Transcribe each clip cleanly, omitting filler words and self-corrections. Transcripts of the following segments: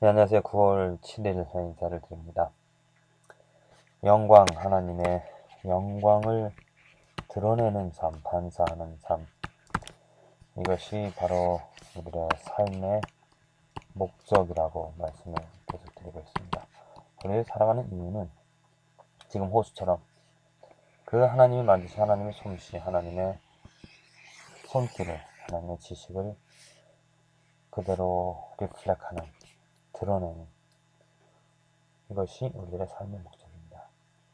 네, 안녕하세요. 9월 7일 인사를 드립니다. 영광, 하나님의 영광을 드러내는 삶, 반사하는 삶. 이것이 바로 우리의 삶의 목적이라고 말씀을 계속 드리고 있습니다. 우리가 살아가는 이유는 지금 호수처럼 그 하나님이 만드신 하나님의 솜씨, 하나님의 손길을, 하나님의 지식을 그대로 리플렉하는, 드러내는 이것이 우리들의 삶의 목적입니다.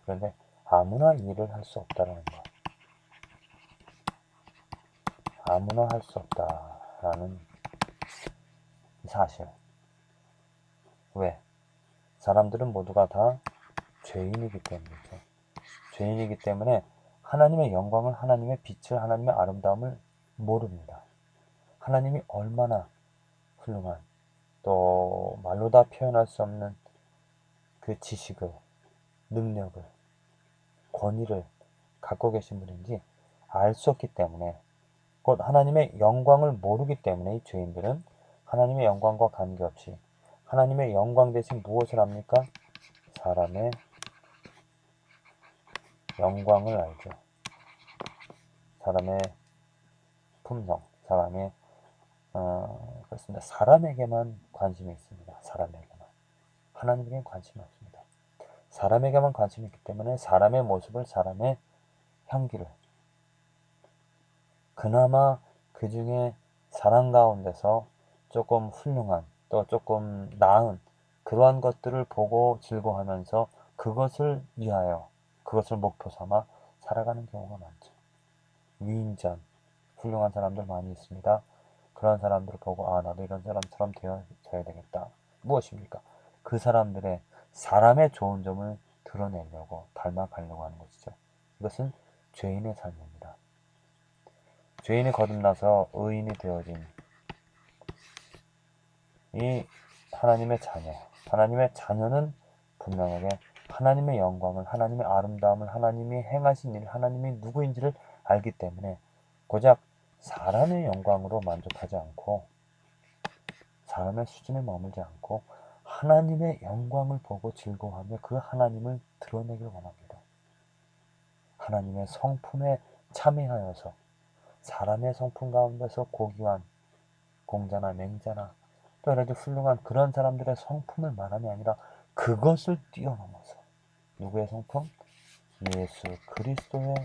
그런데 아무나 일을 할 수 없다는 것. 아무나 할 수 없다라는 사실. 왜? 사람들은 모두가 다 죄인이기 때문이죠. 죄인이기 때문에 하나님의 영광을, 하나님의 빛을, 하나님의 아름다움을 모릅니다. 하나님이 얼마나 훌륭한, 또 말로 다 표현할 수 없는 그 지식을, 능력을, 권위를 갖고 계신 분인지 알 수 없기 때문에, 곧 하나님의 영광을 모르기 때문에 이 죄인들은 하나님의 영광과 관계없이 하나님의 영광 대신 무엇을 합니까? 사람의 영광을 알죠. 사람의 품성, 사람의 그렇습니다. 사람에게만 관심이 있습니다. 사람에게만. 하나님에게는 관심이 없습니다. 사람에게만 관심이 있기 때문에 사람의 모습을, 사람의 향기를, 그나마 그 중에 사람 가운데서 조금 훌륭한, 또 조금 나은 그러한 것들을 보고 즐거워하면서 그것을 위하여, 그것을 목표 삼아 살아가는 경우가 많죠. 위인전, 훌륭한 사람들 많이 있습니다. 그런 사람들을 보고 나도 이런 사람처럼 되어져야 되겠다. 무엇입니까? 그 사람들의 사람의 좋은 점을 드러내려고 닮아가려고 하는 것이죠. 이것은 죄인의 삶입니다. 죄인이 거듭나서 의인이 되어진 이 하나님의 자녀, 하나님의 자녀는 분명하게 하나님의 영광을, 하나님의 아름다움을, 하나님이 행하신 일, 하나님이 누구인지를 알기 때문에 고작 사람의 영광으로 만족하지 않고, 사람의 수준에 머물지 않고 하나님의 영광을 보고 즐거워하며 그 하나님을 드러내길 원합니다. 하나님의 성품에 참여하여서 사람의 성품 가운데서 고귀한 공자나 맹자나 또 여러 가지 훌륭한 그런 사람들의 성품을 말함이 아니라 그것을 뛰어넘어서 누구의 성품? 예수 그리스도의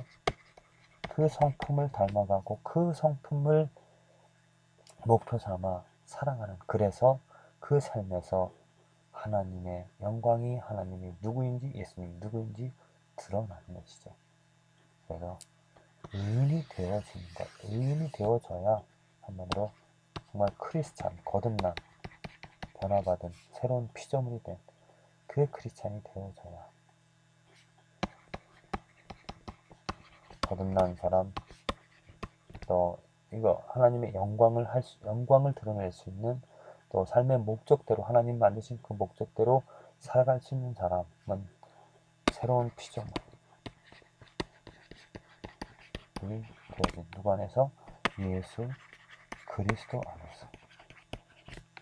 그 성품을 닮아가고 그 성품을 목표 삼아 살아가는, 그래서 그 삶에서 하나님의 영광이, 하나님이 누구인지, 예수님이 누구인지 드러나는 것이죠. 그래서 의인이 되어지는 것, 의인이 되어져야 한마디로 정말 크리스찬, 거듭난, 변화받은 새로운 피조물이 된 그 크리스찬이 되어져야, 거듭난 사람, 또 이거 하나님의 영광을 드러낼 수 있는, 또 삶의 목적대로 하나님 만드신 그 목적대로 살아갈 수 있는 사람은 새로운 피조물이 되어진, 누구 안에서? 예수 그리스도 안에서.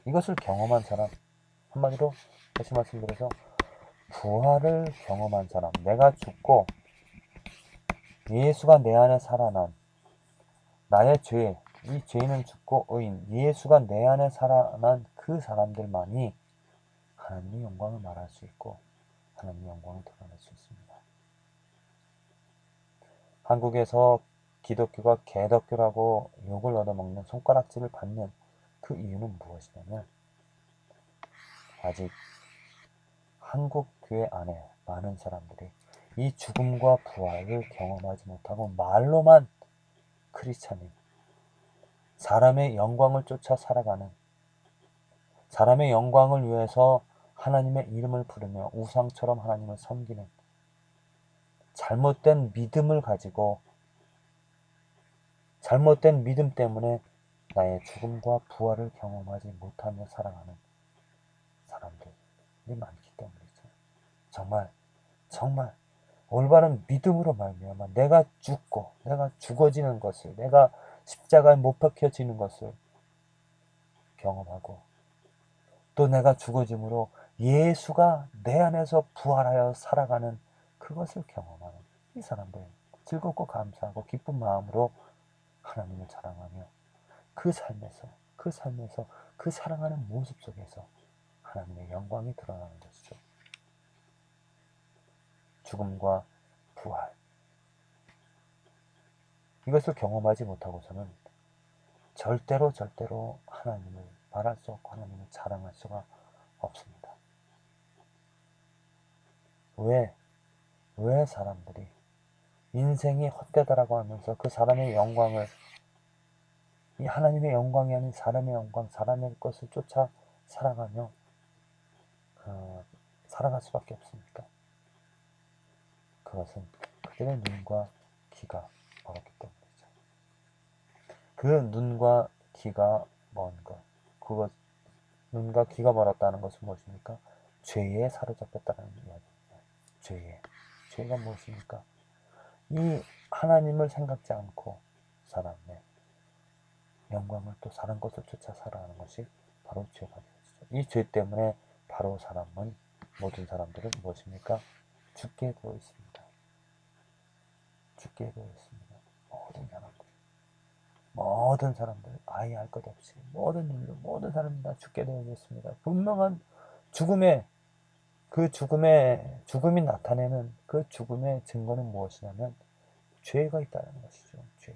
이것을 경험한 사람, 한마디로 다시 말씀드려서 부활을 경험한 사람, 내가 죽고 예수가 내 안에 살아난 나의 죄, 이 죄는 죽고 의인, 예수가 내 안에 살아난 그 사람들만이 하나님의 영광을 말할 수 있고 하나님의 영광을 드러낼 수 있습니다. 한국에서 기독교가 개덕교라고 욕을 얻어먹는, 손가락질을 받는 그 이유는 무엇이냐면, 아직 한국 교회 안에 많은 사람들이 이 죽음과 부활을 경험하지 못하고 말로만 크리스찬인, 사람의 영광을 쫓아 살아가는, 사람의 영광을 위해서 하나님의 이름을 부르며 우상처럼 하나님을 섬기는 잘못된 믿음을 가지고, 잘못된 믿음 때문에 나의 죽음과 부활을 경험하지 못하며 살아가는 사람들이 많기 때문이죠. 정말 올바른 믿음으로 말미암아 내가 죽고 내가 죽어지는 것을, 내가 십자가에 못 박혀지는 것을 경험하고 또 내가 죽어짐으로 예수가 내 안에서 부활하여 살아가는 그것을 경험하는 이 사람들, 즐겁고 감사하고 기쁜 마음으로 하나님을 자랑하며 그 삶에서 그 사랑하는 모습 속에서 하나님의 영광이 드러나는 것이죠. 죽음과 부활, 이것을 경험하지 못하고서는 절대로 하나님을 말할 수 없고 하나님을 자랑할 수가 없습니다. 왜 사람들이 인생이 헛되다라고 하면서 그 사람의 영광을, 이 하나님의 영광이 아닌 사람의 영광, 사람의 것을 쫓아 살아가며 살아갈 수밖에 없습니까? 그것은 그들의 눈과 귀가 멀었기 때문이죠. 그 눈과 귀가 먼 것, 그것, 눈과 귀가 멀었다는 것은 무엇입니까? 죄에 사로잡혔다는 이야기입니다. 죄가 무엇입니까? 이 하나님을 생각지 않고 사람의 영광을 또 사는 것을 쫓아 살아가는 것이 바로 죄가 되어지죠. 이 죄 때문에 바로 모든 사람들은 무엇입니까? 죽게 되어 있습니다. 죽게 되어 있습니다. 모든 사람들 아예 할 것 없이 모든 인류, 모든 사람들 다 죽게 되어 있습니다. 분명한 죽음이 나타내는 그 죽음의 증거는 무엇이냐면 죄가 있다는 것이죠. 죄.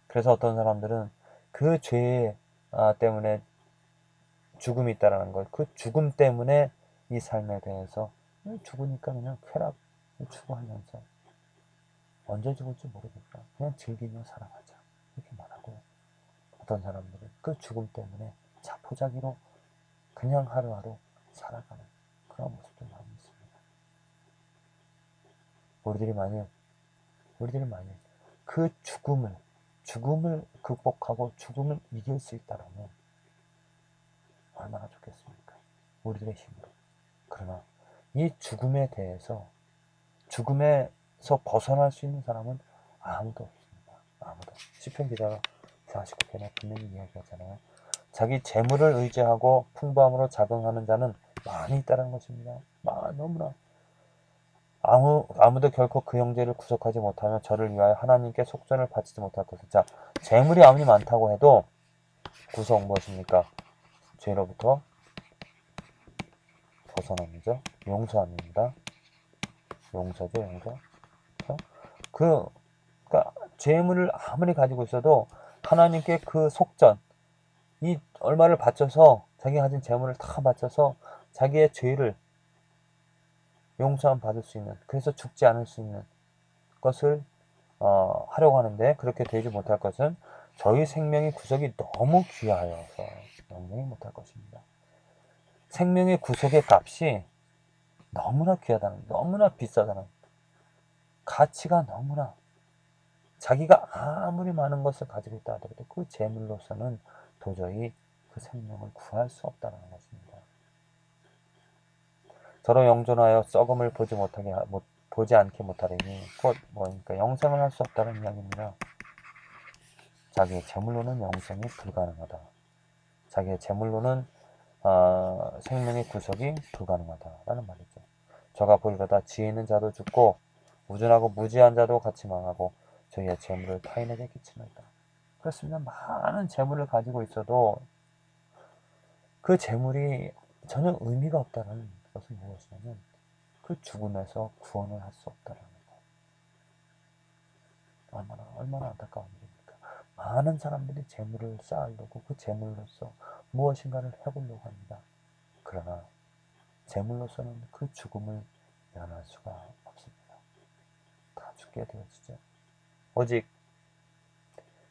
그래서 어떤 사람들은 그 죄 때문에 죽음이 있다는 것, 그 죽음 때문에 이 삶에 대해서 죽으니까 그냥 쾌락 추구하면서 언제 죽을지 모르니까 그냥 즐기며 살아가자 이렇게 말하고, 어떤 사람들은 그 죽음 때문에 자포자기로 그냥 하루하루 살아가는 그런 모습도 많이 있습니다. 우리들이 만일 그 죽음을 극복하고 죽음을 이길 수 있다면 얼마나 좋겠습니까? 우리들의 힘으로. 그러나 이 죽음에서 벗어날 수 있는 사람은 아무도 없습니다. 아무도. 시편 기자가 49편에 분명히 이야기하잖아요. 자기 재물을 의지하고 풍부함으로 자긍하는 자는 많이 있다는 것입니다. 너무나. 아무도 결코 그 형제를 구속하지 못하며 저를 위하여 하나님께 속전을 바치지 못할 것을. 자, 재물이 아무리 많다고 해도 구속 무엇입니까? 죄로부터 벗어납니다. 용서합니다. 용서죠, 용서. 그러니까 재물을 아무리 가지고 있어도 하나님께 그 속전, 이 얼마를 바쳐서 자기가 가진 재물을 다 바쳐서 자기의 죄를 용서함 받을 수 있는, 그래서 죽지 않을 수 있는 것을 하려고 하는데, 그렇게 되지 못할 것은 저희 생명의 구속이 너무 귀하여서 영영이 못할 것입니다. 생명의 구속의 값이 너무나 귀하다는, 너무나 비싸다는, 가치가 너무나, 자기가 아무리 많은 것을 가지고 있다 하더라도 그 재물로서는 도저히 그 생명을 구할 수 없다는 것입니다. 저로 영존하여 썩음을 보지 않게 못하리니 곧 뭐니까 영생을 할 수 없다는 이야기입니다. 자기의 재물로는 영생이 불가능하다. 자기의 재물로는 생명의 구속이 불가능하다라는 말이죠. 저가 보리로다 지혜 있는 자도 죽고 우준하고 무지한 자도 같이 망하고 저희의 재물을 타인에게 끼치는다. 그렇습니다. 많은 재물을 가지고 있어도 그 재물이 전혀 의미가 없다는 것은 무엇이냐면 그 죽음에서 구원을 할 수 없다는 거. 얼마나 안타까운 일입니까? 많은 사람들이 재물을 쌓으려고 그 재물로서 무엇인가를 해보려고 합니다. 그러나 재물로서는 그 죽음을 면할 수가 없습니다. 다 죽게 되어지죠. 오직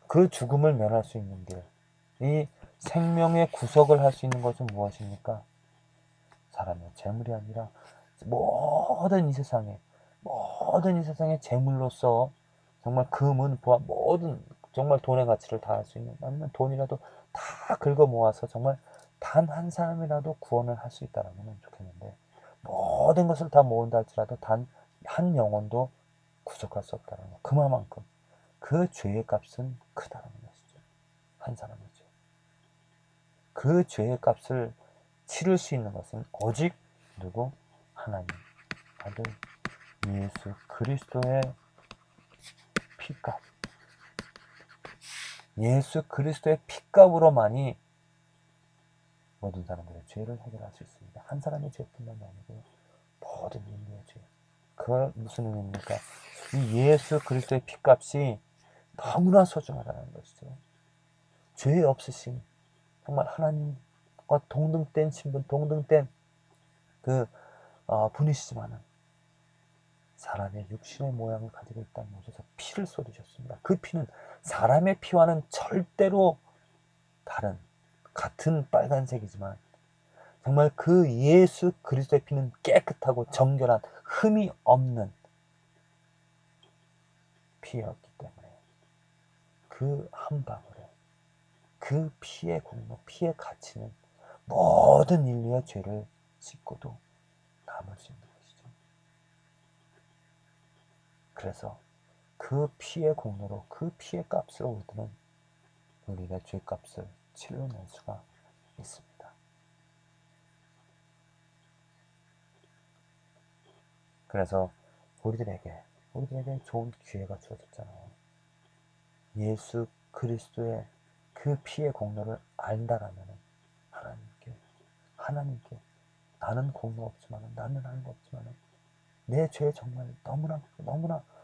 그 죽음을 면할 수 있는 길, 이 생명의 구속을 할 수 있는 것은 무엇입니까? 사람의 재물이 아니라 모든 이 세상의 재물로서 정말 금은 보아 모든 정말 돈의 가치를 다할 수 있는, 아니면 돈이라도 다 긁어 모아서 정말 단 한 사람이라도 구원을 할 수 있다면 좋겠는데, 모든 것을 다 모은다 할지라도 단 한 영혼도 구속할 수 없다는 것. 그만큼 그 죄의 값은 크다는 것이죠. 한 사람의 죄. 그 죄의 값을 치를 수 있는 것은 오직 누구? 하나님 아들 예수 그리스도의 피값, 예수 그리스도의 피값으로만이 모든 사람들의 죄를 해결할 수 있습니다. 한 사람의 죄뿐만이 아니고 모든 인류의 죄. 그 무슨 의미입니까? 이 예수 그리스도의 피값이 너무나 소중하다는 것이죠. 죄 없으신 정말 하나님과 동등된 신분, 동등된 그 분이시지만은 사람의 육신의 모양을 가지고 있다는 것에서 피를 쏟으셨습니다. 그 피는 사람의 피와는 절대로 다른 같은 빨간색이지만 정말 그 예수 그리스도의 피는 깨끗하고 정결한 흠이 없는 피였기 때문에 그 한 방울에 그 피의 공로, 피의 가치는 모든 인류의 죄를 씻고도 남을 수 있는 것이죠. 그래서 그 피의 공로로, 그 피의 값으로 우리는 우리의 죄값을 치러낼 수가 있습니다. 그래서 우리들에게 좋은 기회가 주어졌잖아요. 예수 그리스도의 그 피의 공로를 안다라면 하나님께 나는 공로 없지만, 나는 하는 거 없지만 내 죄 정말 너무나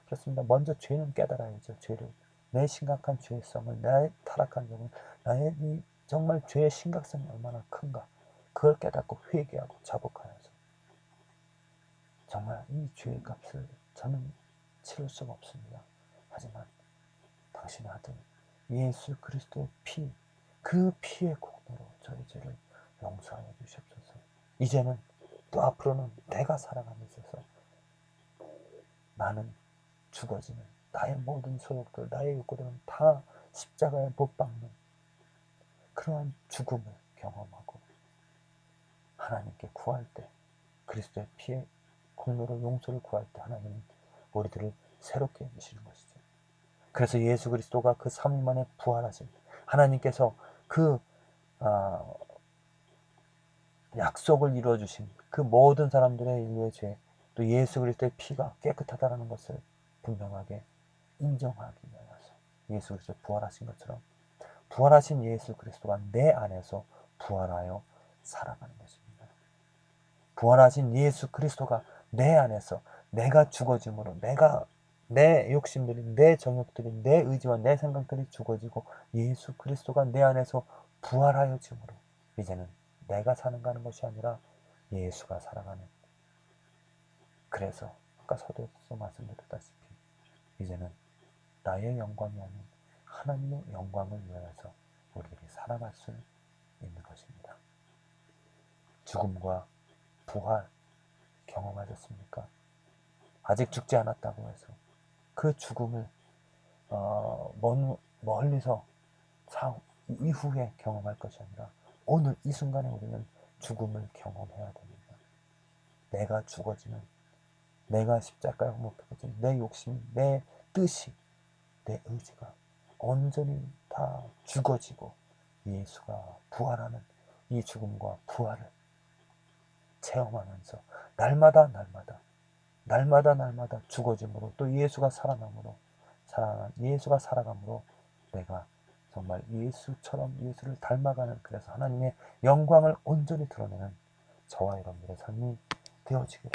그렇습니다. 먼저 죄는 깨달아야죠. 죄를, 내 심각한 죄성을, 나의 타락한 점을, 나의 이 정말 죄의 심각성이 얼마나 큰가, 그걸 깨닫고 회개하고 자복하여서 정말 이 죄의 값을 저는 치를 수가 없습니다. 하지만 당신의 아들 예수 그리스도의 피, 그 피의 공로로 저희 죄를 용서하여 주시옵소서. 이제는 또 앞으로는 내가 살아감에 있어서 나는 죽어지는 나의 모든 소욕들, 나의 욕구들은 다 십자가에 못 박는 그러한 죽음을 경험하고 하나님께 구할 때, 그리스도의 피의 공로로 용서를 구할 때 하나님은 우리들을 새롭게 해주시는 것이죠. 그래서 예수 그리스도가 그 3일 만에 부활하신 하나님께서 그 약속을 이루어주신 그 모든 사람들의 인류의 죄, 또 예수 그리스도의 피가 깨끗하다는 것을 분명하게 인정하기 위하여서 예수 그리스도 부활하신 것처럼 부활하신 예수 그리스도가 내 안에서 부활하여 살아가는 것입니다. 부활하신 예수 그리스도가 내 안에서 내가 죽어짐으로 내 욕심들이, 내 정욕들이, 내 의지와 내 생각들이 죽어지고 예수 그리스도가 내 안에서 부활하여 짐으로 이제는 내가 사는 가는 것이 아니라 예수가 살아가는. 그래서 아까 서두에서 말씀드렸다시피 이제는 나의 영광이 아닌 하나님의 영광을 위하여서 우리들이 살아갈 수 있는 것입니다. 죽음과 부활 경험하셨습니까? 아직 죽지 않았다고 해서 그 죽음을 멀리서 이후에 경험할 것이 아니라 오늘 이 순간에 우리는 죽음을 경험해야 됩니다. 내가 죽어지는, 내가 십자가에 못 박혀진 내 욕심, 내 뜻이, 내 의지가 온전히 다 죽어지고 예수가 부활하는 이 죽음과 부활을 체험하면서 날마다 죽어짐으로 또 예수가 살아감으로 내가 정말 예수를 닮아가는, 그래서 하나님의 영광을 온전히 드러내는 저와 여러분들의 삶이 되어지기를